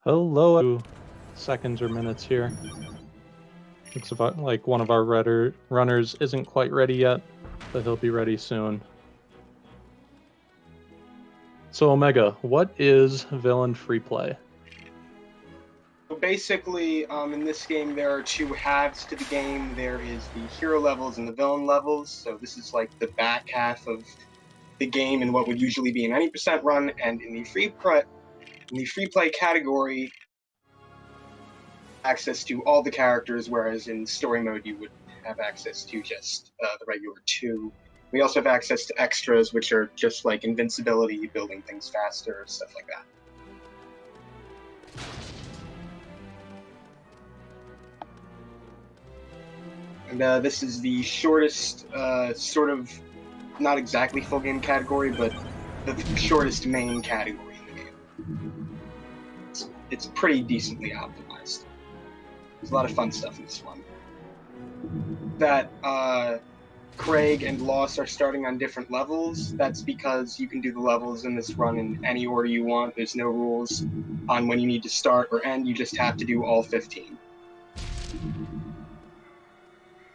Hello, seconds or minutes here. Looks like one of our runners isn't quite ready yet, but he'll be ready soon. So Omega, what is villain free play? So basically, in this game, there are two halves to the game. There is the hero levels and the villain levels. So this is like the back half of the game in what would usually be an 90% run. And in the free play category, access to all the characters, whereas in story mode you would have access to just the regular two. We also have access to extras, which are just like invincibility, building things faster, stuff like that. And this is the shortest, sort of, not exactly full game category, but the shortest main category in the game. It's pretty decently optimized. There's a lot of fun stuff in this one. That Craig and Loss are starting on different levels. That's because you can do the levels in this run in any order you want. There's no rules on when you need to start or end. You just have to do all 15.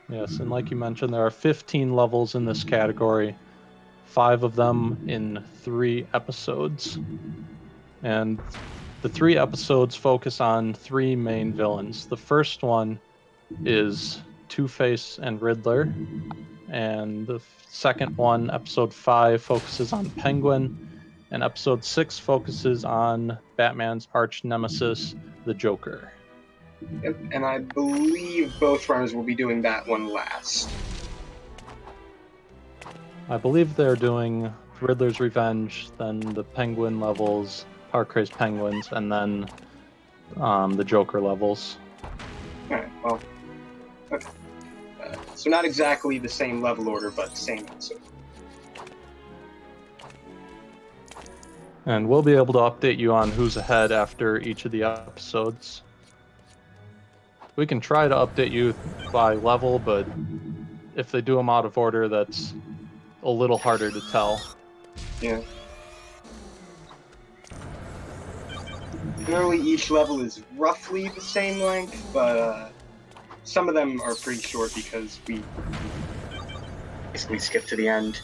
Yes, and like you mentioned, there are 15 levels in this category, 5 of them in 3 episodes. And the 3 episodes focus on 3 main villains. The first one is Two-Face and Riddler, and the second one, episode 5, focuses on Penguin, and episode 6 focuses on Batman's arch nemesis, the Joker. Yep, and I believe both runners will be doing that one last. I believe they're doing Riddler's Revenge, then the Penguin levels, Power Crazed Penguins, and then the Joker levels. Alright, well, okay. So not exactly the same level order, but same episode. And we'll be able to update you on who's ahead after each of the episodes. We can try to update you by level, but if they do them out of order, that's a little harder to tell. Yeah. Generally, each level is roughly the same length, but some of them are pretty short because we basically skip to the end.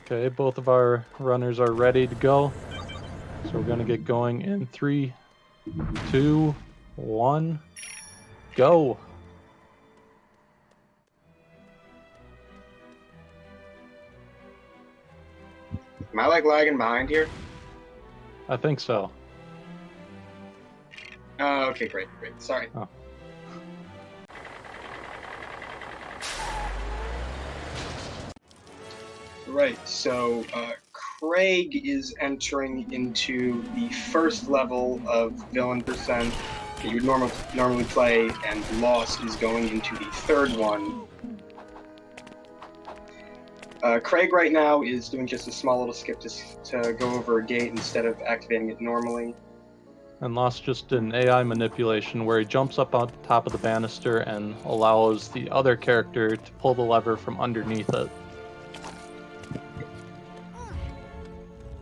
Okay, both of our runners are ready to go. So we're going to get going in 3, 2, 1, go! Am I like lagging behind here? I think so. Okay, great. Sorry. Oh. Right, so Craig is entering into the first level of villain percent that you would normally play, and Lost is going into the third one. Craig right now is doing just a small little skip to go over a gate instead of activating it normally. And Lost just did an AI manipulation where he jumps up on top of the banister and allows the other character to pull the lever from underneath it.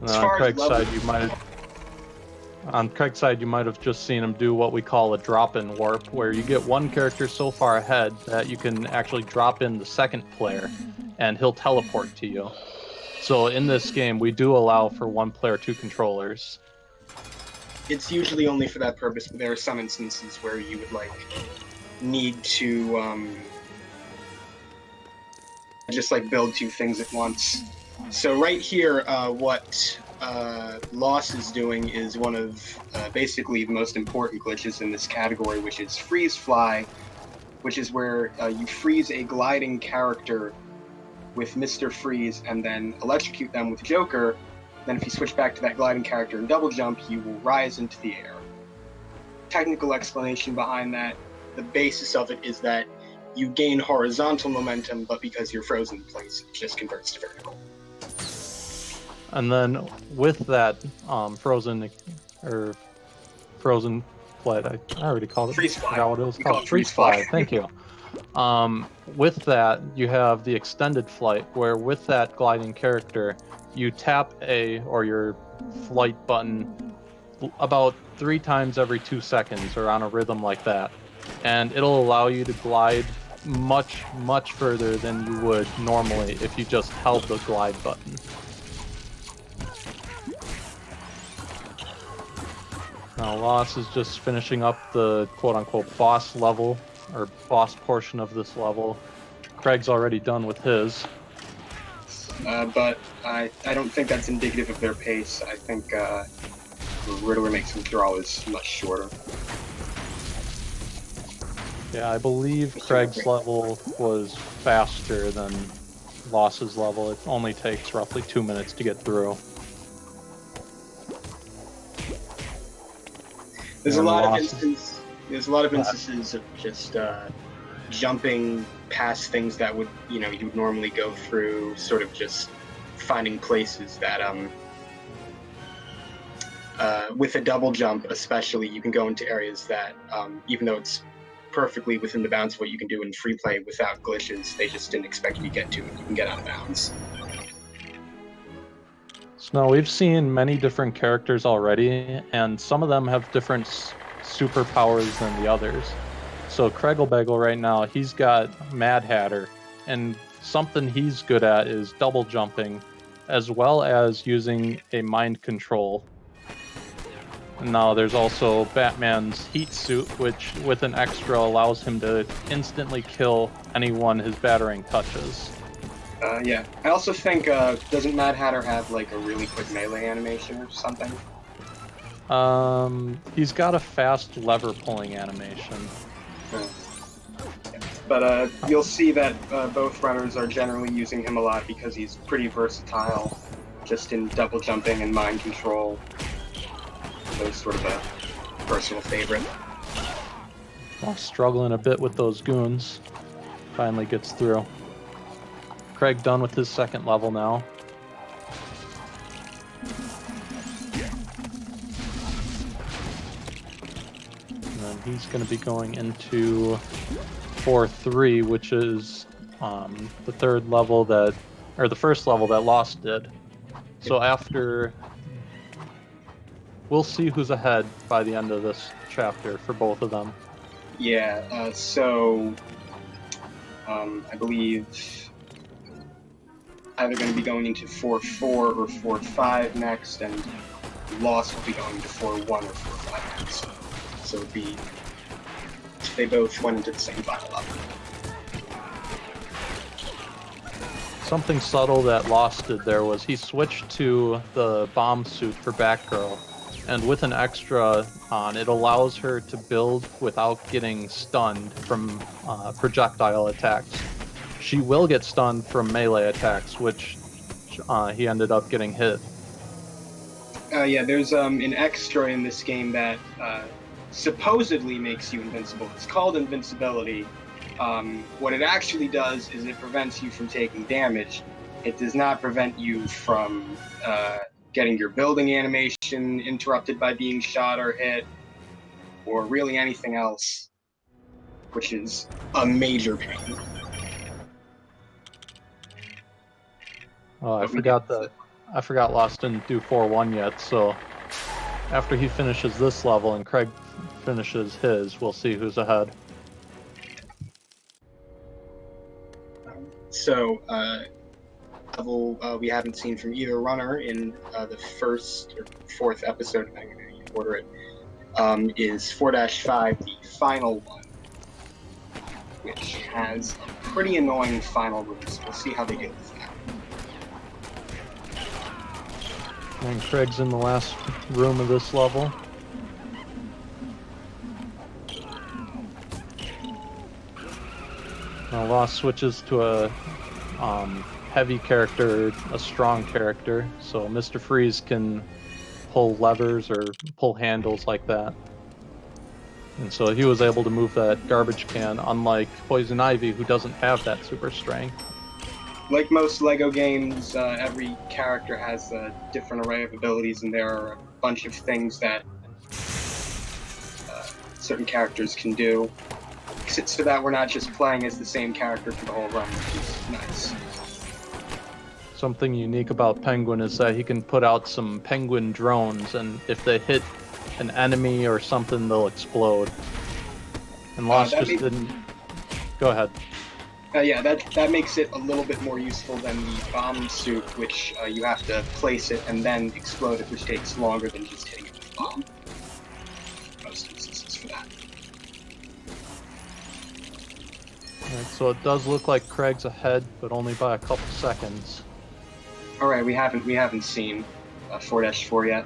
And then on Craig's side, you might have just seen him do what we call a drop-in warp, where you get one character so far ahead that you can actually drop in the second player, and he'll teleport to you. So in this game, we do allow for 1 player, 2 controllers. It's usually only for that purpose, but there are some instances where you would need to just build 2 things at once. So right here, what Loss is doing is one of basically the most important glitches in this category, which is freeze fly, which is where you freeze a gliding character with Mr. Freeze and then electrocute them with Joker. Then if you switch back to that gliding character and double jump, you will rise into the air. Technical explanation behind that, the basis of it is that you gain horizontal momentum, but because you're frozen in place, it just converts to vertical. And then with that frozen flight, I already called it. Freeze fly. I forgot what it was called. Freeze fly. Thank you. With that, you have the extended flight, where with that gliding character, you tap A or your flight button about 3 times every 2 seconds or on a rhythm like that. And it'll allow you to glide much, much further than you would normally if you just held the glide button. Now Loss is just finishing up the quote-unquote boss level, or boss portion of this level. Craig's already done with his. But I don't think that's indicative of their pace. I think the Riddler makes withdrawals much shorter. Yeah, I believe Craig's level was faster than Loss's level. It only takes roughly 2 minutes to get through. There's a lot of instances of just jumping past things that would, you would normally go through, sort of just finding places that, with a double jump especially, you can go into areas that, even though it's perfectly within the bounds of what you can do in free play without glitches, they just didn't expect you to get to, and you can get out of bounds. So now we've seen many different characters already, and some of them have different superpowers than the others. So Craigelbagel right now, he's got Mad Hatter, and something he's good at is double jumping, as well as using a mind control. And now there's also Batman's heat suit, which with an extra allows him to instantly kill anyone his battering touches. Yeah. I also think, doesn't Mad Hatter have like a really quick melee animation or something? He's got a fast lever pulling animation. But you'll see that both runners are generally using him a lot because he's pretty versatile, just in double jumping and mind control. So it's sort of a personal favorite. Well, struggling a bit with those goons. Finally gets through. Craig done with his second level now. And then he's going to be going into 4-3, which is the third level that, or the first level that Lost did. So after, we'll see who's ahead by the end of this chapter for both of them. Yeah, so I believe either going to be going into 4-4 or 4-5 next, and Lost will be going to 4-1 or 4-5 next. So it'd be, they both went into the same final level. Something subtle that Lost did there was he switched to the bomb suit for Batgirl, and with an extra on, it allows her to build without getting stunned from projectile attacks. She will get stunned from melee attacks, which he ended up getting hit. Yeah, there's an extra in this game that supposedly makes you invincible. It's called invincibility. What it actually does is it prevents you from taking damage. It does not prevent you from getting your building animation interrupted by being shot or hit, or really anything else, which is a major pain. Oh, I forgot Lost didn't do 4-1 yet, so after he finishes this level and Craig finishes his, we'll see who's ahead. So, level we haven't seen from either runner in the first or fourth episode, depending on how you order it, is 4-5, the final one, which has a pretty annoying final room, so we'll see how they deal with that. And Craig's in the last room of this level. Now Lost switches to a heavy character, a strong character, so Mr. Freeze can pull levers or pull handles like that. And so he was able to move that garbage can, unlike Poison Ivy, who doesn't have that super strength. Like most LEGO games, every character has a different array of abilities, and there are a bunch of things that certain characters can do. So that we're not just playing as the same character for the whole run, which is nice. Something unique about Penguin is that he can put out some penguin drones, and if they hit an enemy or something, they'll explode. And Lost just didn't... Go ahead. Yeah, that makes it a little bit more useful than the bomb suit, which you have to place it and then explode it, which takes longer than just hitting it with a bomb. Most instances for that. Alright, so it does look like Craig's ahead, but only by a couple seconds. Alright, we haven't seen 4-4 yet.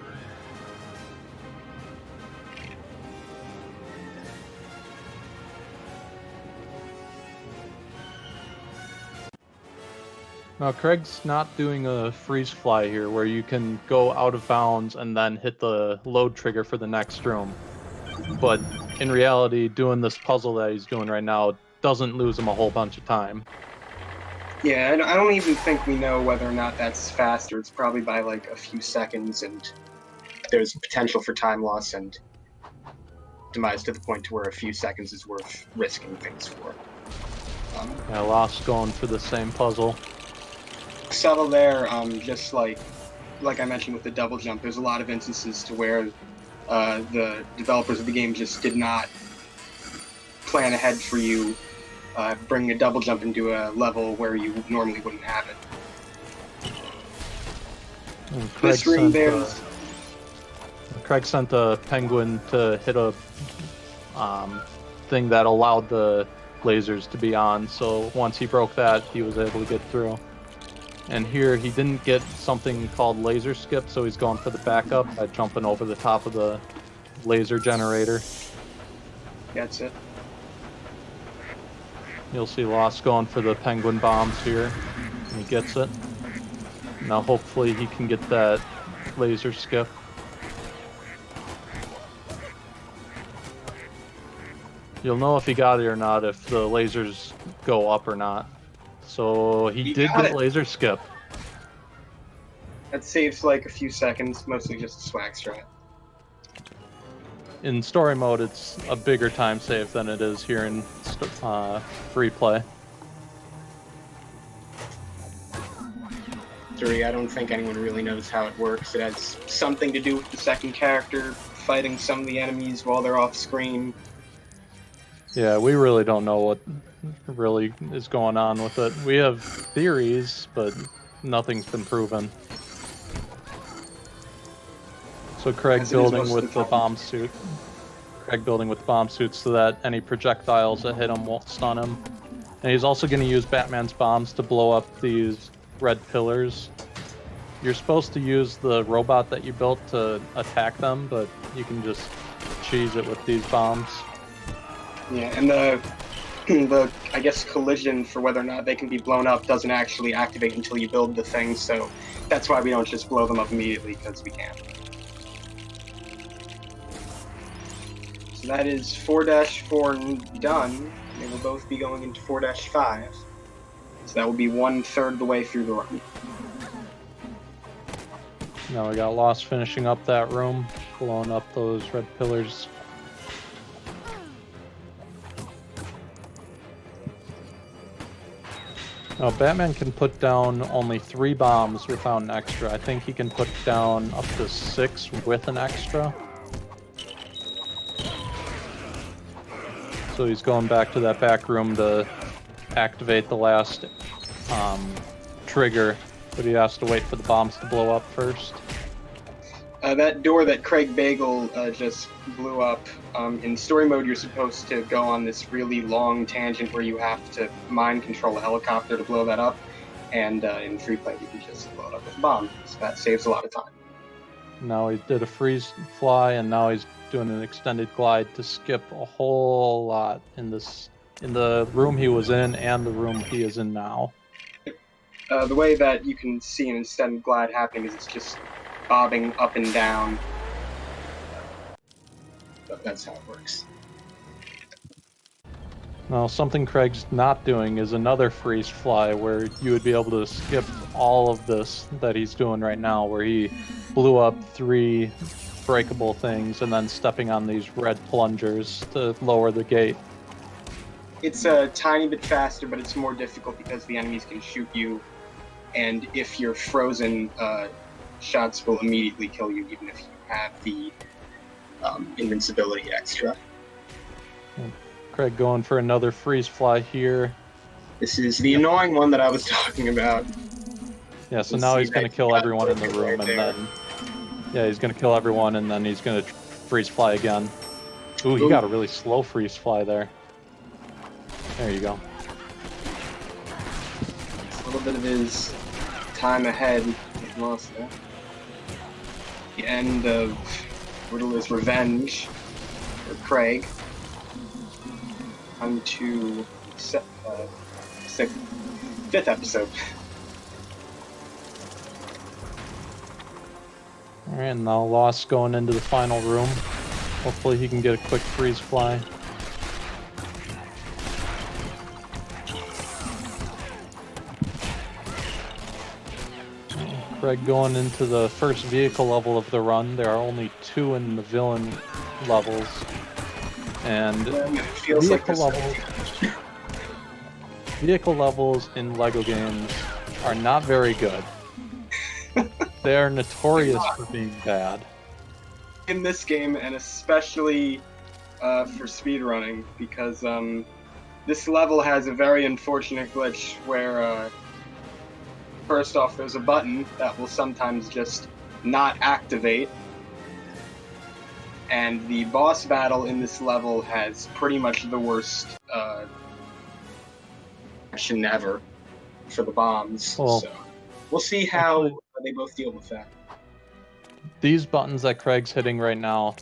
Now, Craig's not doing a freeze fly here, where you can go out of bounds and then hit the load trigger for the next room. But in reality, doing this puzzle that he's doing right now doesn't lose him a whole bunch of time. Yeah, I don't even think we know whether or not that's faster. It's probably by like a few seconds, and there's potential for time loss and demise to the point to where a few seconds is worth risking things for. Yeah, Lost going for the same puzzle. Subtle there, just like I mentioned with the double jump, there's a lot of instances to where the developers of the game just did not plan ahead for you, bringing a double jump into a level where you normally wouldn't have it. This room there's... Craig sent a penguin to hit a thing that allowed the lasers to be on, so once he broke that, he was able to get through. And here, he didn't get something called laser skip, so he's going for the backup by jumping over the top of the laser generator. That's it. You'll see Lost going for the penguin bombs here. And he gets it. Now hopefully he can get that laser skip. You'll know if he got it or not if the lasers go up or not. So he did get laser skip. That saves like a few seconds, mostly just a swag strat. In story mode, it's a bigger time save than it is here in free play. 3, I don't think anyone really knows how it works. It has something to do with the second character fighting some of the enemies while they're off screen. Yeah, we really don't know what really is going on with it. We have theories, but nothing's been proven. So Craig building with the bomb suit. Craig building with the bomb suit so that any projectiles that hit him won't stun him. And he's also going to use Batman's bombs to blow up these red pillars. You're supposed to use the robot that you built to attack them, but you can just cheese it with these bombs. Yeah, and the I guess collision for whether or not they can be blown up doesn't actually activate until you build the thing, so that's why we don't just blow them up immediately, because we can't. So that is 4-4 done. They will both be going into 4-5. So that will be 1/3 the way through the run. Now we got Lost finishing up that room, blowing up those red pillars. Now Batman can put down only 3 bombs without an extra. I think he can put down up to 6 with an extra. So he's going back to that back room to activate the last trigger, but he has to wait for the bombs to blow up first. That door that Craigelbagel just blew up, in story mode you're supposed to go on this really long tangent where you have to mind control a helicopter to blow that up, and in free play you can just blow it up with a bomb, so that saves a lot of time. Now he did a freeze fly, and now he's doing an extended glide to skip a whole lot in the room he was in and the room he is in now. The way that you can see an extended glide happening is it's just bobbing up and down. That's how it works. Now, something Craig's not doing is another freeze fly where you would be able to skip all of this that he's doing right now, where he blew up 3 breakable things and then stepping on these red plungers to lower the gate. It's a tiny bit faster, but it's more difficult because the enemies can shoot you and if you're frozen, shots will immediately kill you, even if you have the invincibility extra. Craig going for another freeze fly here. This is the annoying one that I was talking about. Yeah, so now he's going to kill everyone in the room, and then... Yeah, he's going to kill everyone, and then he's going to freeze fly again. Ooh, he got a really slow freeze fly there. There you go. A little bit of his time ahead with lost there. The end of Riddler's Revenge for Craig. On to fifth episode. Alright, now Lost going into the final room. Hopefully he can get a quick freeze fly. Craig going into the first vehicle level of the run. There are only 2 in the villain levels. And vehicle levels in LEGO games are not very good. They are notorious for being bad. In this game, and especially for speedrunning, because this level has a very unfortunate glitch where, first off, there's a button that will sometimes just not activate, and the boss battle in this level has pretty much the worst action ever for the bombs. Well, so we'll see how they both deal with that. These buttons that Craig's hitting right now,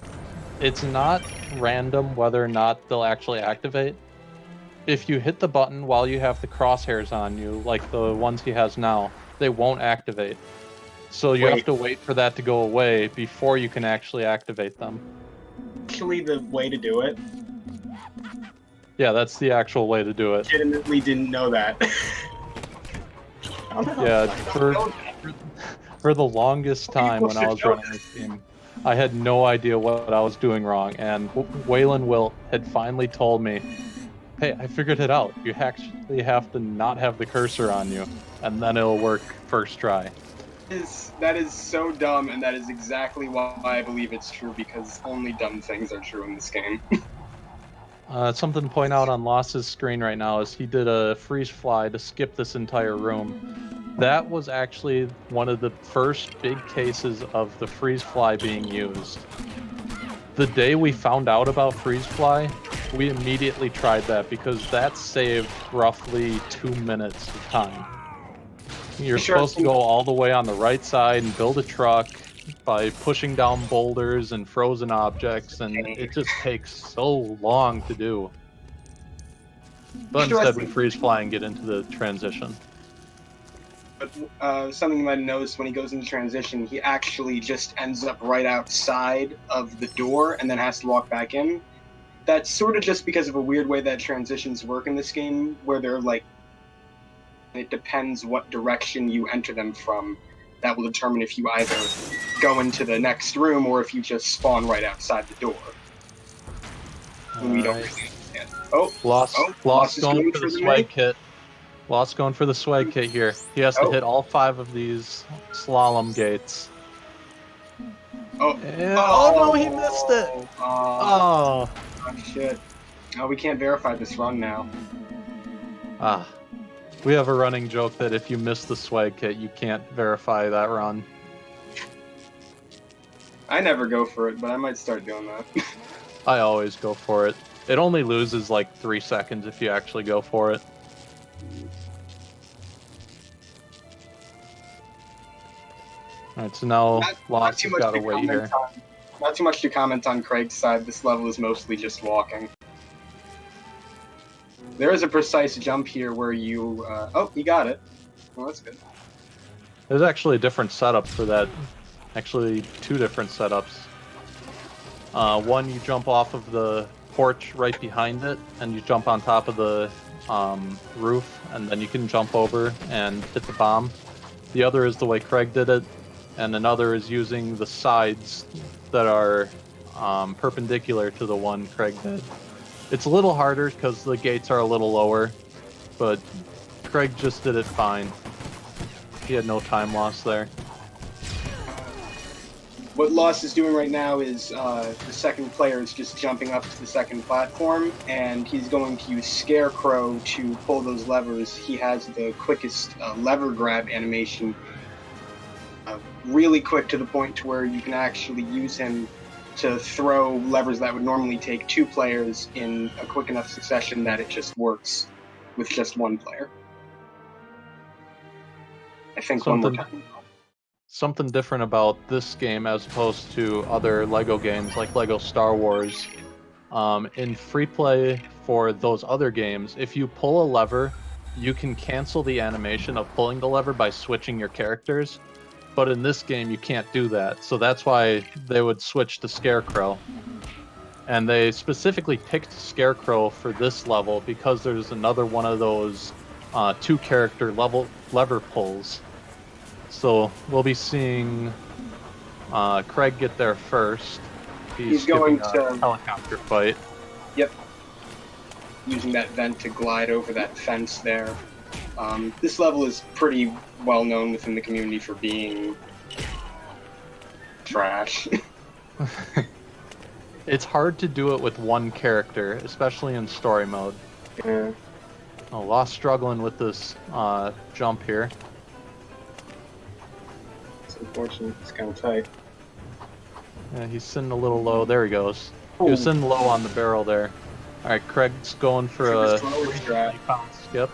it's not random whether or not they'll actually activate. If you hit the button while you have the crosshairs on you, like the ones he has now, they won't activate. So you have to wait for that to go away before you can actually activate them. Actually, the way to do it. Yeah, that's the actual way to do it. Legitimately didn't know that. Yeah, for the longest time when I was running this game, I had no idea what I was doing wrong, and Waylon Wilt had finally told me, hey, I figured it out. You actually have to not have the cursor on you, and then it'll work first try. That is so dumb, and that is exactly why I believe it's true, because only dumb things are true in this game. Something to point out on Lost's screen right now is he did a freeze fly to skip this entire room. That was actually one of the first big cases of the freeze fly being used. The day we found out about freeze fly, we immediately tried that because that saved roughly 2 minutes of time. You're supposed to go all the way on the right side and build a truck by pushing down boulders and frozen objects, and it just takes so long to do. But instead we freeze fly and get into the transition. But something you might have noticed, when he goes into transition, he actually just ends up right outside of the door and then has to walk back in. That's sort of just because of a weird way that transitions work in this game, where they're like, it depends what direction you enter them from. That will determine if you either go into the next room or if you just spawn right outside the door. We don't really understand. Lost going for the swag kit. Lost going for the swag kit here. He has to hit all 5 of these slalom gates. Oh no, he missed it! Oh shit. Oh, we can't verify this run now. We have a running joke that if you miss the swag kit, you can't verify that run. I never go for it, but I might start doing that. I always go for it. It only loses like 3 seconds if you actually go for it. Alright, so now Lost has got to wait here. Not too much to comment on Craig's side. This level is mostly just walking. There is a precise jump here where you... oh, he got it. Well, that's good. There's actually a different setup for that. Actually, 2 different setups. One, you jump off of the porch right behind it, and you jump on top of the roof, and then you can jump over and hit the bomb. The other is the way Craig did it, and another is using the sides that are perpendicular to the one Craig did. It's a little harder because the gates are a little lower, but Craig just did it fine. He had no time loss there. What Loss is doing right now is the second player is just jumping up to the second platform, and he's going to use Scarecrow to pull those levers. He has the quickest lever grab animation, really quick to the point to where you can actually use him to throw levers that would normally take 2 players in a quick enough succession that it just works with just 1 player. I think one more time. Something different about this game as opposed to other LEGO games like LEGO Star Wars. In free play for those other games, if you pull a lever, you can cancel the animation of pulling the lever by switching your characters. But in this game, you can't do that. So that's why they would switch to Scarecrow. And they specifically picked Scarecrow for this level because there's another one of those 2-character lever pulls. So we'll be seeing Craig get there first. He's going to helicopter fight. Yep. Using that vent to glide over that fence there. This level is pretty well known within the community for being trash. It's hard to do it with 1 character, especially in story mode. Yeah. Oh, Lost struggling with this jump here. It's unfortunate. It's kind of tight. Yeah, he's sitting a little low. There he goes. He was sitting low on the barrel there. All right, Craig's going for a 3-pound skip,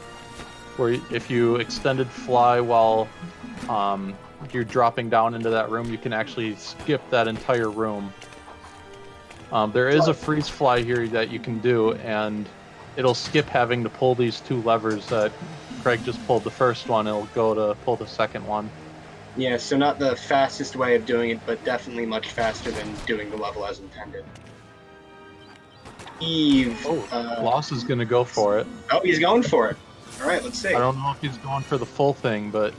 where if you extended fly while you're dropping down into that room, you can actually skip that entire room. There is a freeze fly here that you can do, and it'll skip having to pull these 2 levers that Craig just pulled the first one. It'll go to pull the second one. Yeah, so not the fastest way of doing it, but definitely much faster than doing the level as intended. Eve. Loss is going to go for it. Oh, he's going for it. All right, let's see. I don't know if he's going for the full thing, but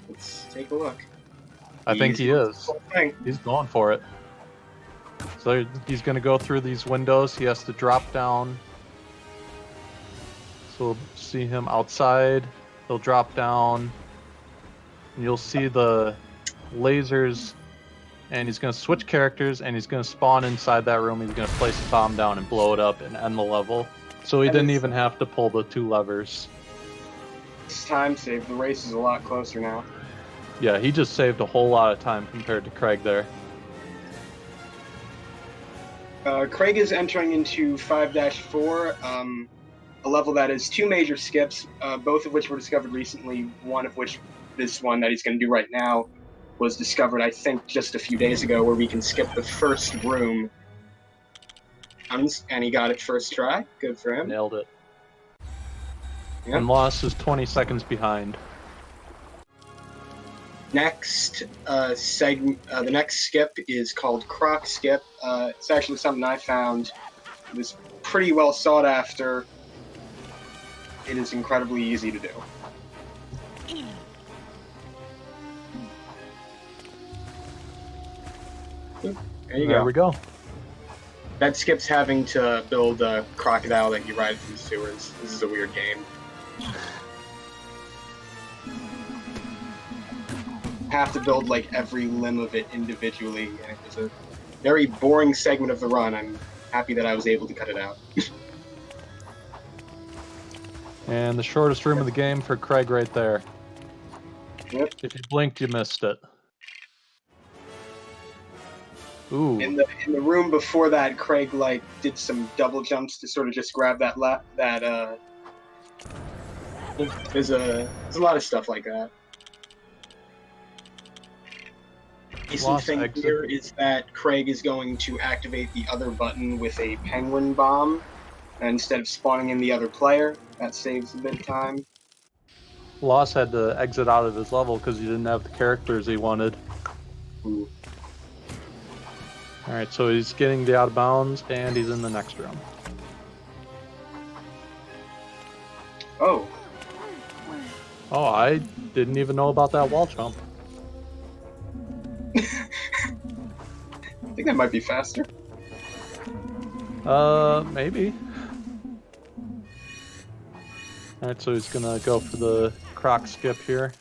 let's take a look. I think he is. He's going for it. So he's going to go through these windows. He has to drop down. So we'll see him outside. He'll drop down. And you'll see the lasers. And he's going to switch characters, and he's going to spawn inside that room. He's going to place a bomb down and blow it up and end the level. So he didn't even have to pull the 2 levers. This time save. The race is a lot closer now. Yeah, he just saved a whole lot of time compared to Craig there. Craig is entering into 5-4, a level that is 2 major skips, both of which were discovered recently, one of which, this one that he's going to do right now, was discovered, I think, just a few days ago, where we can skip the first room. And he got it first try. Good for him. Nailed it. Yep. And Loss is 20 seconds behind. Next the next skip is called Croc Skip. It's actually something I found. It was pretty well sought after. It is incredibly easy to do. There we go. That skips having to build a crocodile that you ride through the sewers. This is a weird game. Have to build like every limb of it individually, and it was a very boring segment of the run. I'm happy that I was able to cut it out. And the shortest room of the game for Craig right there. Yep. If you blinked, you missed it. Ooh. In the room before that, Craig did some double jumps to sort of just grab that there's a lot of stuff like that. Decent thing here is that Craig is going to activate the other button with a penguin bomb instead of spawning in the other player. That saves a bit of time. Loss had to exit out of his level because he didn't have the characters he wanted. Ooh. Alright, so he's getting the out of bounds, and he's in the next room. Oh. Oh, I didn't even know about that wall jump. I think that might be faster. Maybe. Alright, so he's gonna go for the croc skip here.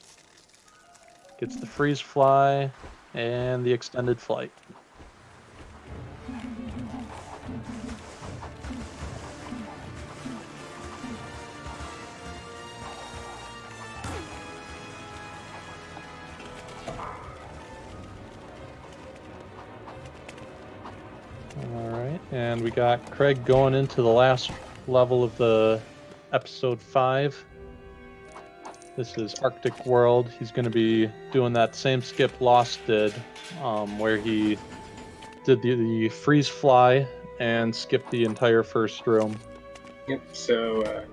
Gets the freeze fly and the extended flight. Alright, and we got Craig going into the last level of the episode 5. This is Arctic World. He's going to be doing that same skip Lost did, where he did the freeze fly and skipped the entire first room. Yep. So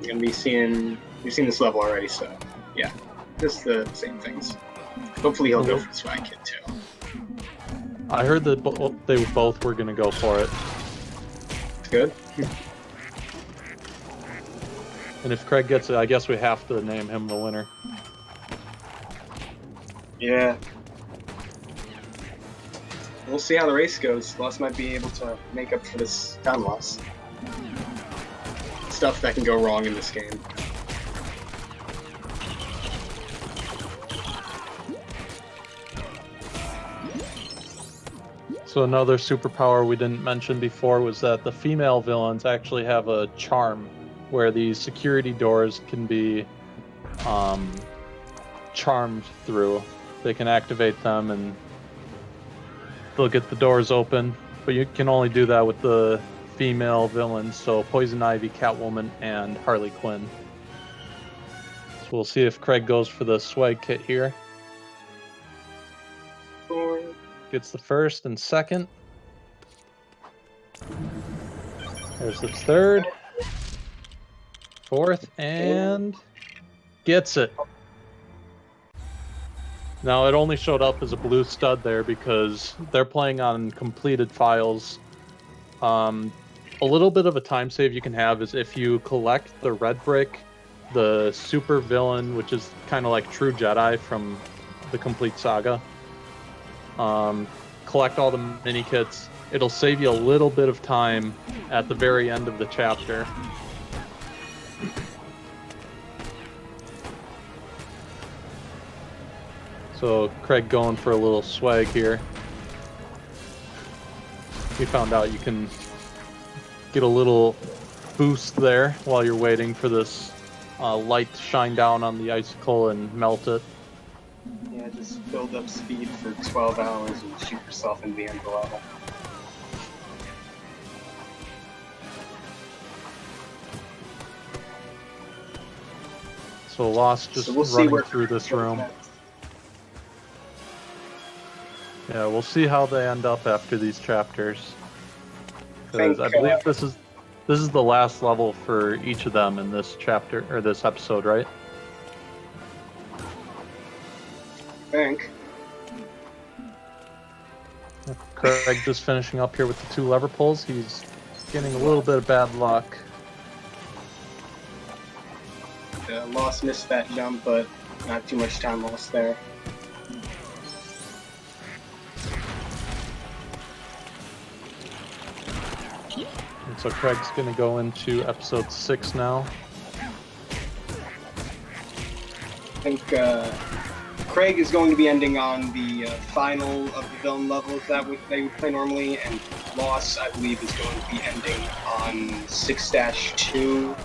you're gonna be seeing you've seen this level already. So yeah, just the same things. Hopefully he'll go for the swag kit too. I heard that they both were going to go for it. It's good. And if Craig gets it, I guess we have to name him the winner. Yeah. We'll see how the race goes. Lost might be able to make up for this time loss. Stuff that can go wrong in this game. So another superpower we didn't mention before was that the female villains actually have a charm where these security doors can be charmed through. They can activate them and they'll get the doors open, but you can only do that with the female villains, so Poison Ivy, Catwoman, and Harley Quinn. So we'll see if Craig goes for the swag kit here. Gets the first and second. There's the third. Fourth, and gets it. Now, it only showed up as a blue stud there because they're playing on completed files. A little bit of a time save you can have is if you collect the red brick, the super villain, which is kind of like True Jedi from the complete saga. Collect all the mini kits. It'll save you a little bit of time at the very end of the chapter. So Craig going for a little swag here. We found out you can get a little boost there while you're waiting for this light to shine down on the icicle and melt it. Yeah, just build up speed for 12 hours and shoot yourself into the end of the level. So Lost just running through this room. Yeah, we'll see how they end up after these chapters. Because I believe this is the last level for each of them in this chapter or this episode, right? Think. Craig just finishing up here with the 2 lever pulls. He's getting a little bit of bad luck. Lost missed that jump, but not too much time lost there. And so Craig's going to go into episode 6 now. I think Craig is going to be ending on the final of the villain levels that they would play normally, and Lost, I believe, is going to be ending on 6-2.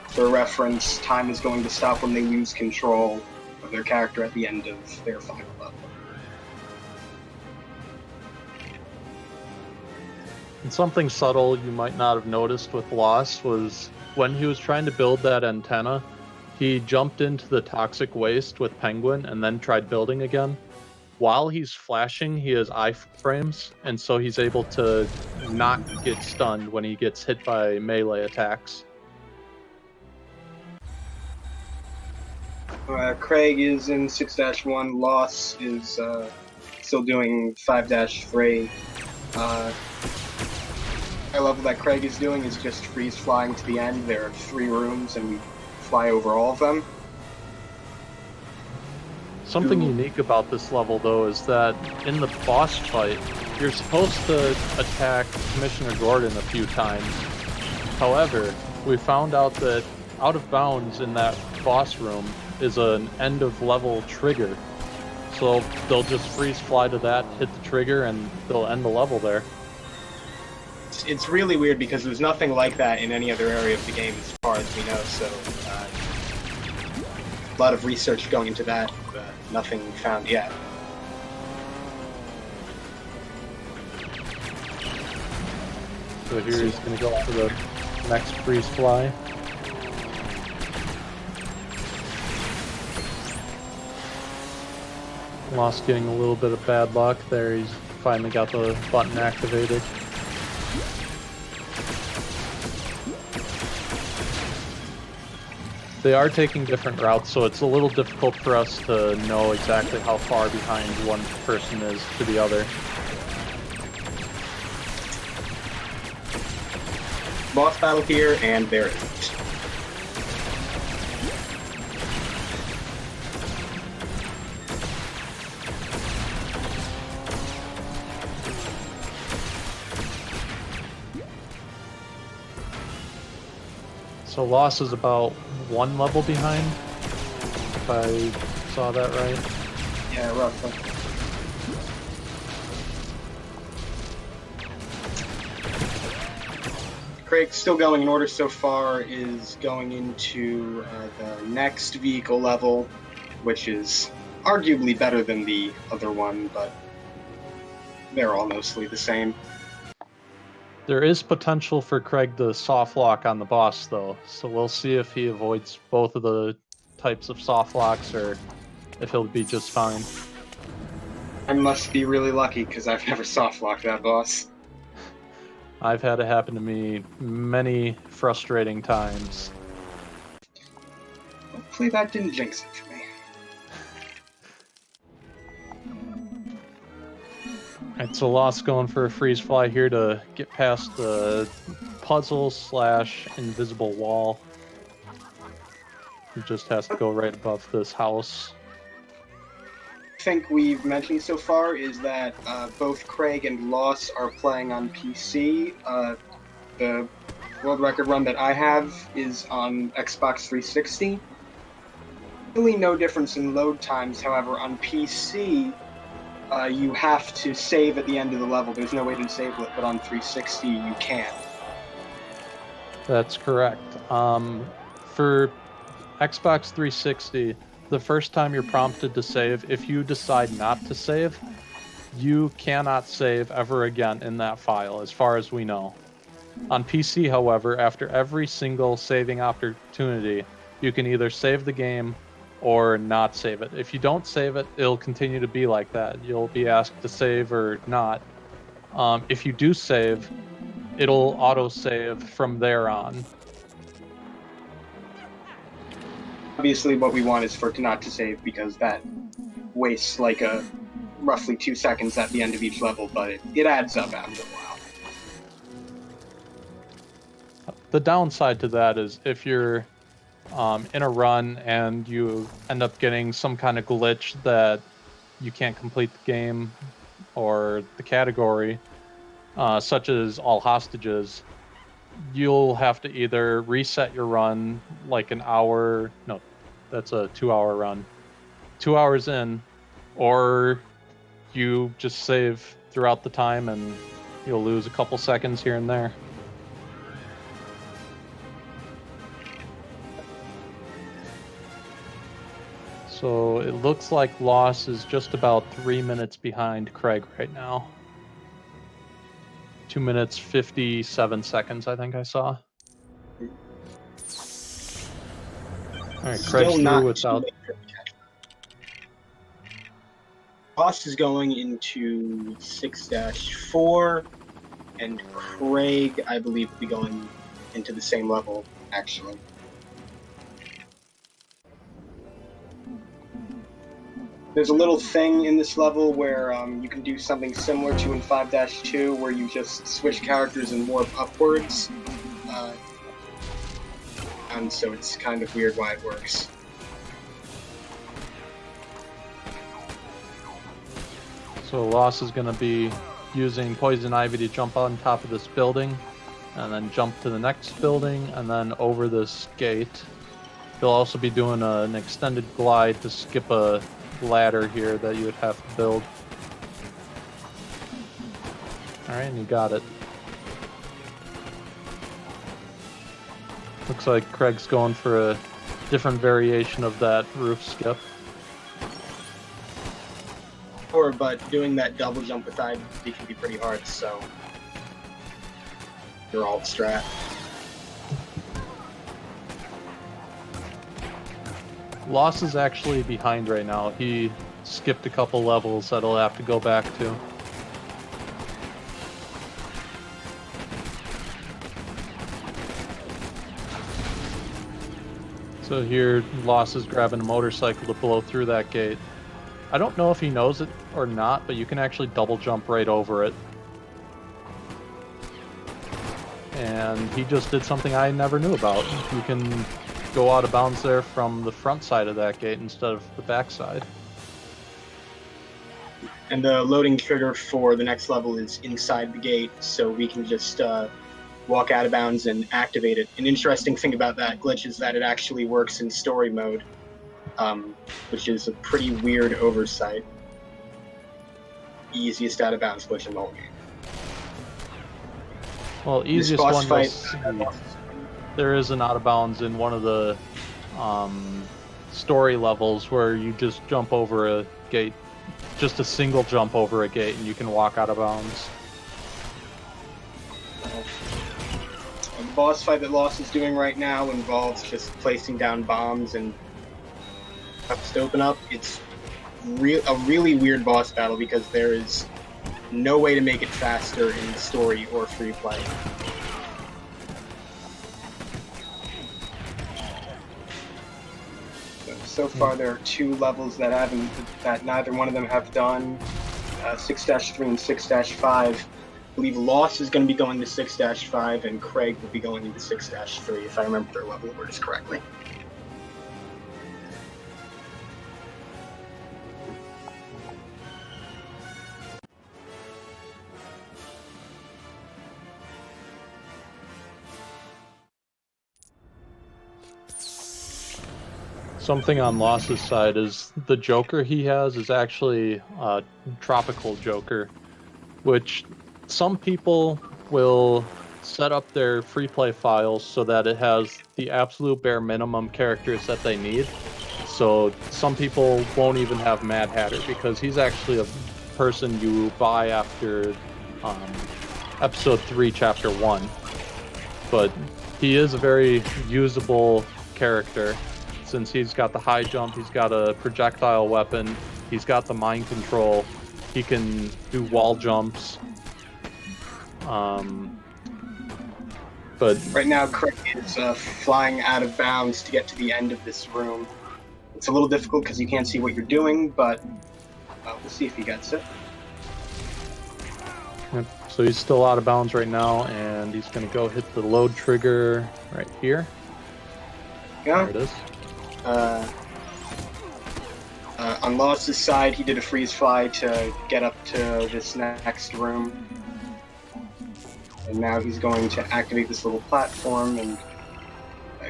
For reference, time is going to stop when they lose control of their character at the end of their final level. And something subtle you might not have noticed with Lost was when he was trying to build that antenna, he jumped into the toxic waste with Penguin and then tried building again. While he's flashing, he has iframes, and so he's able to not get stunned when he gets hit by melee attacks. Craig is in 6-1. Lost is still doing 5-3. The level that Craig is doing is just freeze flying to the end. There are 3 rooms, and we fly over all of them. Something unique about this level, though, is that in the boss fight, you're supposed to attack Commissioner Gordon a few times. However, we found out that out of bounds in that boss room is an end of level trigger. So they'll just freeze fly to that, hit the trigger, and they'll end the level there. It's really weird because there's nothing like that in any other area of the game as far as we know, so a lot of research going into that, nothing found yet. So here he's going to go for the next freeze fly. Lost getting a little bit of bad luck there. He's finally got the button activated. They are taking different routes, so it's a little difficult for us to know exactly how far behind one person is to the other. Boss battle here, and there it is. So Loss is about one level behind, if I saw that right. Yeah, roughly. Craig, still going in order so far, is going into the next vehicle level, which is arguably better than the other one, but they're all mostly the same. There is potential for Craig to soft lock on the boss, though, so we'll see if he avoids both of the types of soft locks or if he'll be just fine. I must be really lucky because I've never soft locked that boss. I've had it happen to me many frustrating times. Hopefully that didn't jinx it for me. Alright, so Lost going for a freeze fly here to get past the puzzle / invisible wall. He just has to go right above this house. I think we've mentioned so far is that both Craig and Loss are playing on PC. The world record run that I have is on Xbox 360. Really no difference in load times, however, on PC, you have to save at the end of the level. There's no way to disable it, but on 360 you can. That's correct. For Xbox 360, the first time you're prompted to save, if you decide not to save, you cannot save ever again in that file, as far as we know. On PC, however, after every single saving opportunity, you can either save the game or not save it. If you don't save it, it'll continue to be like that. You'll be asked to save or not. If you do save, it'll auto-save from there on. Obviously what we want is for it not to save because that wastes like a roughly 2 seconds at the end of each level, but it adds up after a while. The downside to that is if you're in a run and you end up getting some kind of glitch that you can't complete the game or the category, such as all hostages, you'll have to either reset your run like an hour, no, that's a 2-hour run, 2 hours in, or you just save throughout the time and you'll lose a couple seconds here and there. So it looks like Loss is just about 3 minutes behind Craig right now. 2 minutes 57 seconds, I think I saw. Alright, Craig's through without... Loss is going into 6-4, and Craig, I believe, will be going into the same level, actually. There's a little thing in this level where you can do something similar to in 5-2, where you just switch characters and warp upwards. And so it's kind of weird why it works. So Loss is going to be using Poison Ivy to jump on top of this building, and then jump to the next building, and then over this gate. He'll also be doing an extended glide to skip a ladder here that you would have to build. Alright, and you got it. Looks like Craig's going for a different variation of that roof skip. But doing that double jump with IV can be pretty hard, so you're all strat. Loss is actually behind right now. He skipped a couple levels that he'll have to go back to. So here, Loss is grabbing a motorcycle to blow through that gate. I don't know if he knows it or not, but you can actually double jump right over it. And he just did something I never knew about. You can go out of bounds there from the front side of that gate instead of the back side. And the loading trigger for the next level is inside the gate, so we can just walk out of bounds and activate it. An interesting thing about that glitch is that it actually works in story mode, which is a pretty weird oversight. Easiest out of bounds glitch in the whole game. Well, easiest one was there is an out of bounds in one of the story levels where you just jump over a gate, just a single jump over a gate, and you can walk out of bounds. The boss fight that Lost is doing right now involves just placing down bombs and cups to open up. It's a really weird boss battle because there is no way to make it faster in story or free play. So far, there are 2 levels that neither one of them have done. 6-3 and 6-5. I believe Lost is going to be going to 6-5, and Craig will be going into 6-3, if I remember their level orders correctly. Something on Loss's side is the Joker he has is actually a tropical Joker, which some people will set up their free play files so that it has the absolute bare minimum characters that they need. So some people won't even have Mad Hatter because he's actually a person you buy after episode 3, chapter 1. But he is a very usable character. Since he's got the high jump, he's got a projectile weapon, he's got the mind control, he can do wall jumps. But right now, Craig is flying out of bounds to get to the end of this room. It's a little difficult because you can't see what you're doing, but we'll see if he gets it. So he's still out of bounds right now, and he's going to go hit the load trigger right here. Yeah. There it is. On Lost's side, he did a freeze fly to get up to this next room. And now he's going to activate this little platform and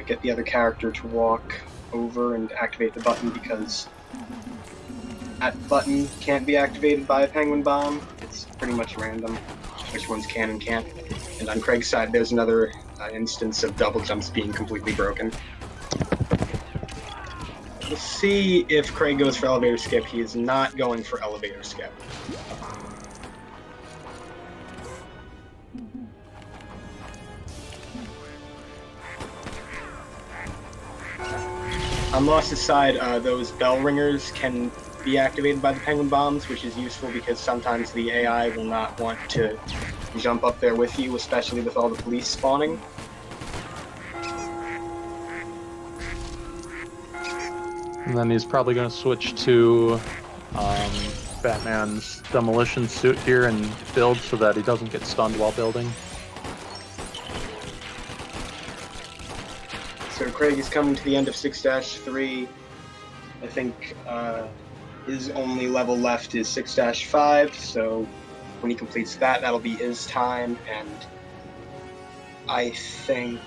get the other character to walk over and activate the button, because that button can't be activated by a penguin bomb. It's pretty much random which ones can and can't. And on Craig's side, there's another instance of double jumps being completely broken. We'll see if Craig goes for elevator skip. He is not going for elevator skip. On Lost's side, those bell ringers can be activated by the penguin bombs, which is useful because sometimes the AI will not want to jump up there with you, especially with all the police spawning. And then he's probably going to switch to Batman's demolition suit here and build so that he doesn't get stunned while building. So Craig is coming to the end of 6-3. I think his only level left is 6-5, so when he completes that, that'll be his time, and I think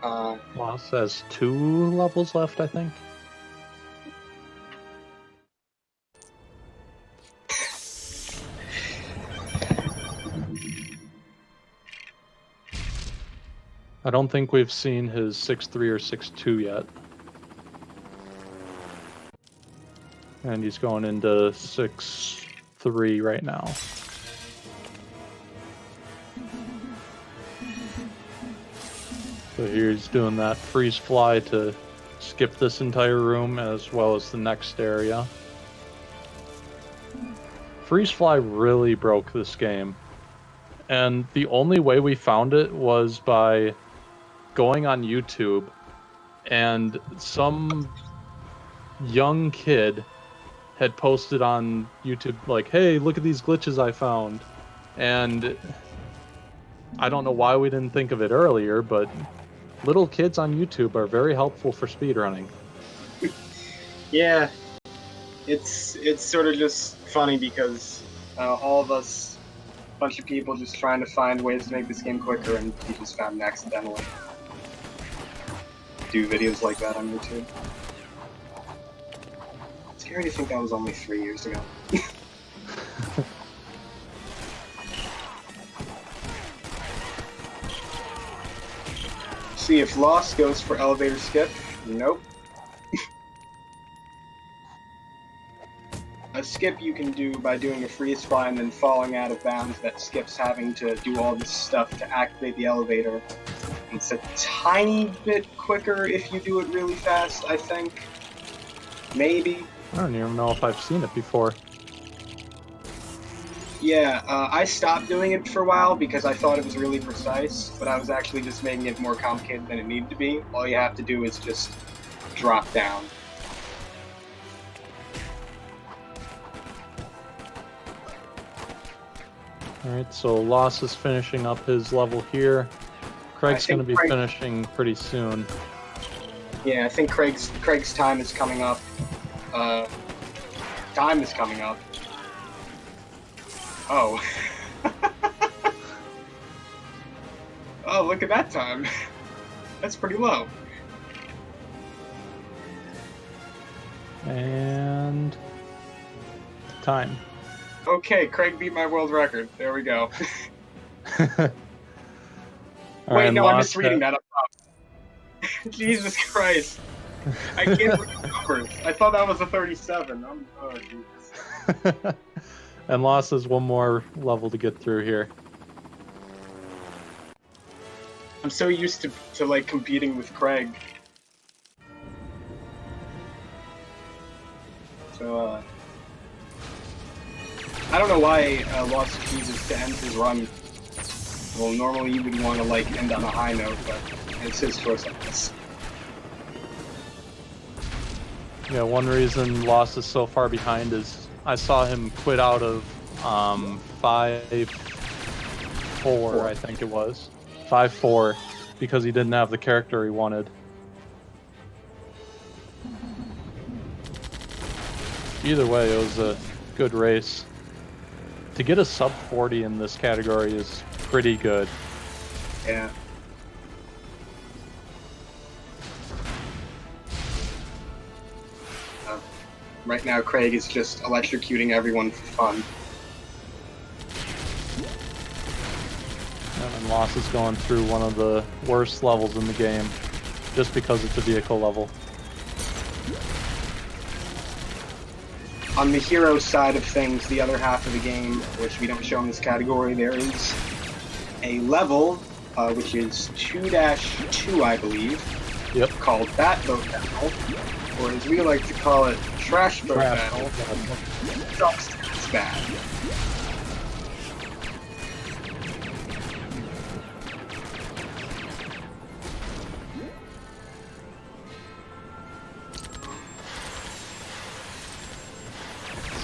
Lost has 2 levels left, I think. I don't think we've seen his 6-3 or 6-2 yet. And he's going into 6-3 right now. So here's doing that freeze fly to skip this entire room as well as the next area. Freeze fly really broke this game. And the only way we found it was by going on YouTube, and some young kid had posted on YouTube like, hey, look at these glitches I found. And I don't know why we didn't think of it earlier, but little kids on YouTube are very helpful for speedrunning. Yeah, it's sort of just funny because all of us, a bunch of people just trying to find ways to make this game quicker, and we just found it accidentally. Do videos like that on YouTube. It's scary to think that was only 3 years ago. See if Lost goes for elevator skip. Nope. A skip you can do by doing a freeze fly and then falling out of bounds. That skip's having to do all this stuff to activate the elevator. It's a tiny bit quicker if you do it really fast, I think. Maybe. I don't even know if I've seen it before. Yeah, I stopped doing it for a while because I thought it was really precise, but I was actually just making it more complicated than it needed to be. All you have to do is just drop down. Alright, so Loss is finishing up his level here. Craig's going to be finishing pretty soon. Yeah, I think Craig's time is coming up. Time is coming up. Oh. Oh, look at that time. That's pretty low. And time. Okay, Craig beat my world record. There we go. Wait, no, I'm misreading that up top. Jesus Christ. I can't read the numbers. I thought that was a 37. Oh, Jesus. And Loss has one more level to get through here. I'm so used to like competing with Craig. So I don't know why Lost chooses to end his run. Well, normally you would want to like end on a high note, but it's his choice, I guess. Yeah, one reason Lost is so far behind is I saw him quit out of 5-4, I think it was. 5-4, because he didn't have the character he wanted. Either way, it was a good race. To get a sub 40 in this category is pretty good. Yeah. Right now, Craig is just electrocuting everyone for fun. And Loss is going through one of the worst levels in the game, just because it's a vehicle level. On the hero side of things, the other half of the game, which we don't show in this category, there is a level, which is 2-2, I believe. Yep. Called Bat Boat Battle, or as we like to call it, Trash Boat Battle. Sucks. It's bad.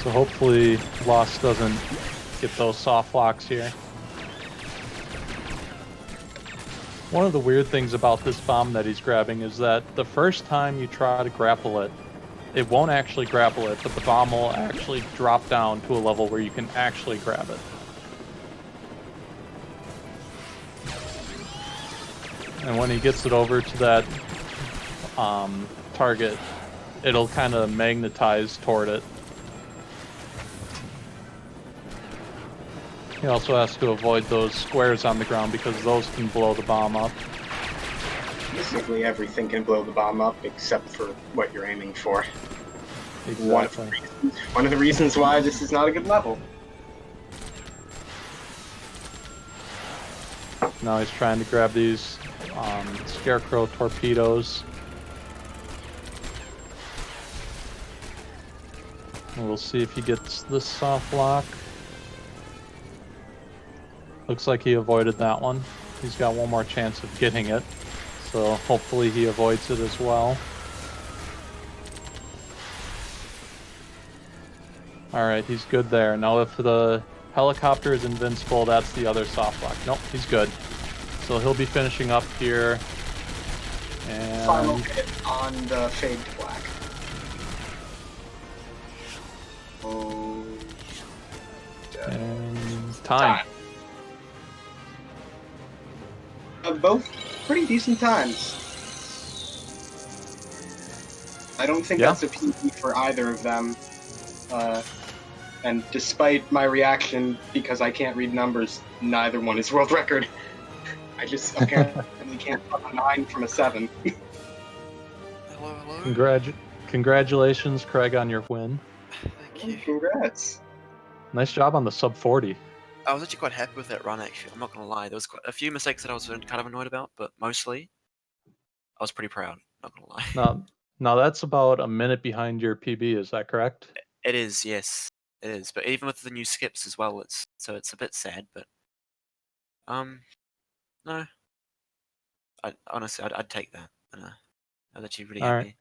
So hopefully Lost doesn't get those soft locks here. One of the weird things about this bomb that he's grabbing is that the first time you try to grapple it, it won't actually grapple it, but the bomb will actually drop down to a level where you can actually grab it. And when he gets it over to that target, it'll kind of magnetize toward it. He also has to avoid those squares on the ground because those can blow the bomb up. Basically everything can blow the bomb up except for what you're aiming for. Exactly. One of the reasons why this is not a good level. Now he's trying to grab these scarecrow torpedoes. And we'll see if he gets this soft lock. Looks like he avoided that one. He's got one more chance of getting it. So hopefully he avoids it as well. Alright, he's good there. Now if the helicopter is invincible, that's the other soft lock. Nope, he's good. So he'll be finishing up here. And Final hit on the fade to black. Oh. And time. Both pretty decent times. I don't think Yeah. that's a PB for either of them. And despite my reaction, because I can't read numbers, neither one is world record. I just apparently can't put a 9 from a 7. Hello, hello. Congratulations, Craig, on your win. Thank you. Congrats. Nice job on the sub 40. I was actually quite happy with that run, actually. I'm not going to lie. There was quite a few mistakes that I was kind of annoyed about, but mostly, I was pretty proud. Not going to lie. Now that's about a minute behind your PB, is that correct? It is, yes. It is. But even with the new skips as well, it's a bit sad, but... No. Honestly, I'd take that. I'm actually really All happy. right.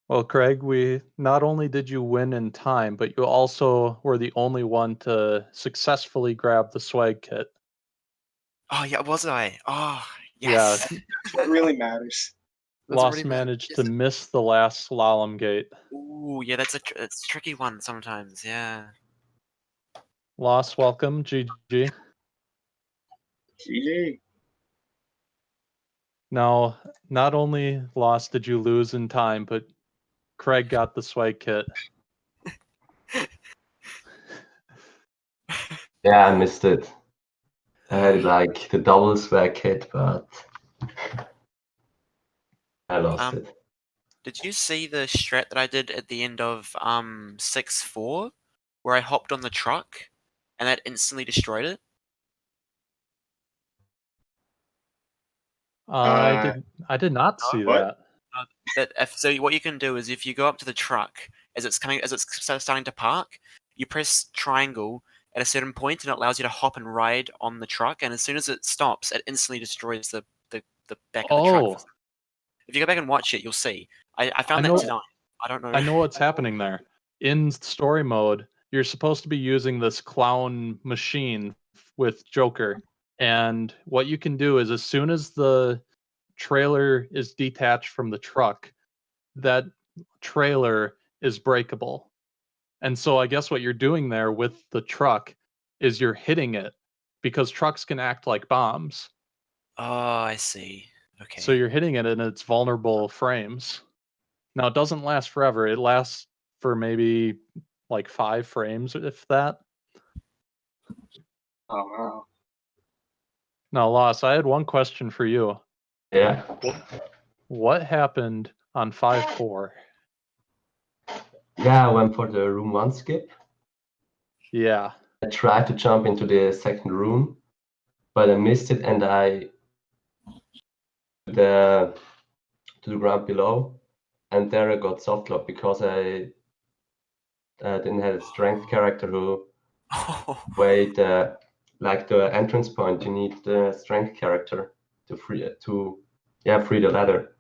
Well, Craig, we not only did you win in time, but you also were the only one to successfully grab the swag kit. Oh, yeah, was I? Oh, Yeah. yes! That's what really matters. That's what Lost really managed matters. to miss the last slalom gate. Ooh, yeah, that's a tricky one sometimes, yeah. Lost, welcome, GG. GG. Now, not only Lost did you lose in time, but Craig got the swag kit. Yeah, I missed it. I had like the double swag kit, but I lost it. Did you see the strat that I did at the end of 6-4, where I hopped on the truck and that instantly destroyed it? I did not see what? that. So what you can do is if you go up to the truck as it's starting to park, you press triangle at a certain point and it allows you to hop and ride on the truck, and as soon as it stops, it instantly destroys the back of the truck. If you go back and watch it, you'll see. I found that tonight. I don't know. I know what's happening there. In story mode, you're supposed to be using this clown machine with Joker. And what you can do is as soon as the trailer is detached from the truck, that trailer is breakable. And so I guess what you're doing there with the truck is you're hitting it because trucks can act like bombs. Oh, I see. Okay. So you're hitting it in its vulnerable frames. Now, it doesn't last forever. It lasts for maybe like 5 frames, if that. Oh, wow. Now, Loss, I had one question for you. Yeah. What happened on 5-4? Yeah, I went for the room 1 skip. Yeah. I tried to jump into the second room, but I missed it, and I to the ground below, and there I got softlock because I didn't have a strength character who wait like the entrance point. You need the strength character to free the ladder.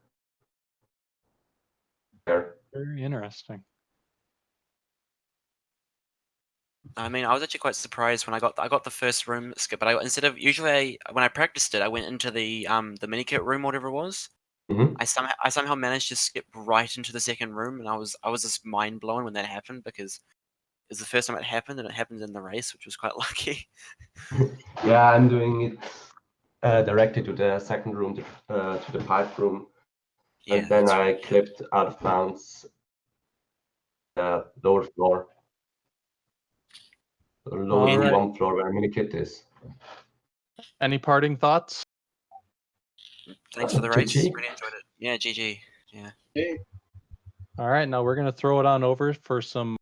There. Very interesting. I mean, I was actually quite surprised when I got the first room skip, but when I practiced it, I went into the minikit room, whatever it was. Mm-hmm. I somehow managed to skip right into the second room, and I was just mind blown when that happened because it was the first time it happened, and it happened in the race, which was quite lucky. Yeah, I'm doing it directly to the second room, to the pipe room, Yeah, and then that's I right. clipped out of bounds the lower floor, the lower All room right. 1 floor where Minikit is. Any parting thoughts? Thanks for the race. GG. Really enjoyed it. Yeah, GG. Yeah. Hey. All right, now we're going to throw it on over for some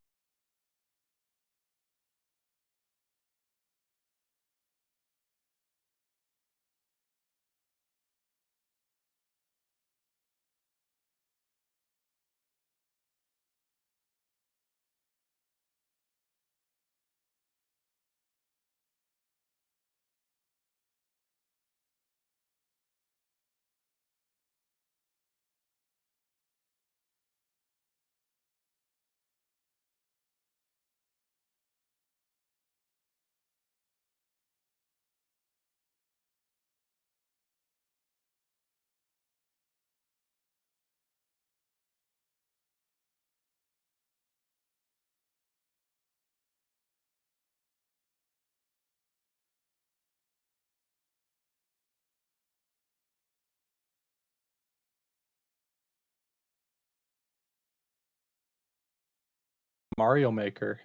Mario Maker.